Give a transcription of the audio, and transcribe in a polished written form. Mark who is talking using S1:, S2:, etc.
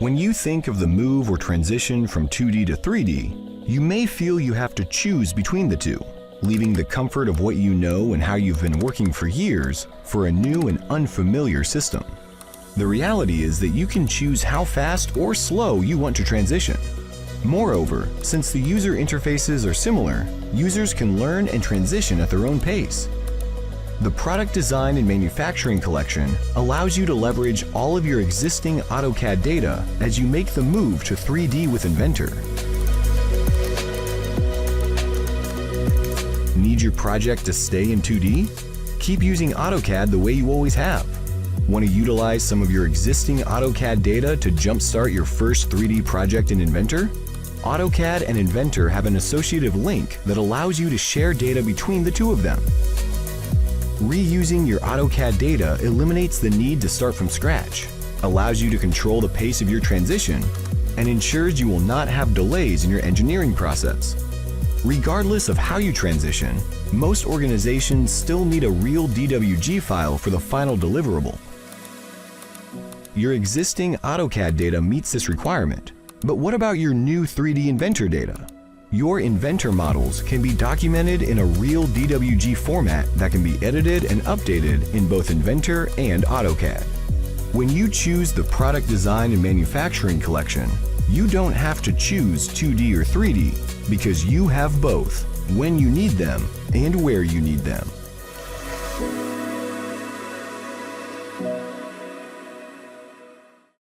S1: When you think of the move or transition from 2D to 3D, you may feel you have to choose between the two, leaving the comfort of what you know and how you've been working for years for a new and unfamiliar system. The reality is that you can choose how fast or slow you want to transition. Moreover, since the user interfaces are similar, users can learn and transition at their own pace. The Product Design and Manufacturing collection allows you to leverage all of your existing AutoCAD data as you make the move to 3D with Inventor. Need your project to stay in 2D? Keep using AutoCAD the way you always have. Want to utilize some of your existing AutoCAD data to jumpstart your first 3D project in Inventor? AutoCAD and Inventor have an associative link that allows you to share data between the two of them. Reusing your AutoCAD data eliminates the need to start from scratch, allows you to control the pace of your transition, and ensures you will not have delays in your engineering process. Regardless of how you transition, most organizations still need a real DWG file for the final deliverable. Your existing AutoCAD data meets this requirement, but what about your new 3D Inventor data? Your Inventor models can be documented in a real DWG format that can be edited and updated in both Inventor and AutoCAD. When you choose the Product Design and Manufacturing collection, you don't have to choose 2D or 3D because you have both when you need them and where you need them.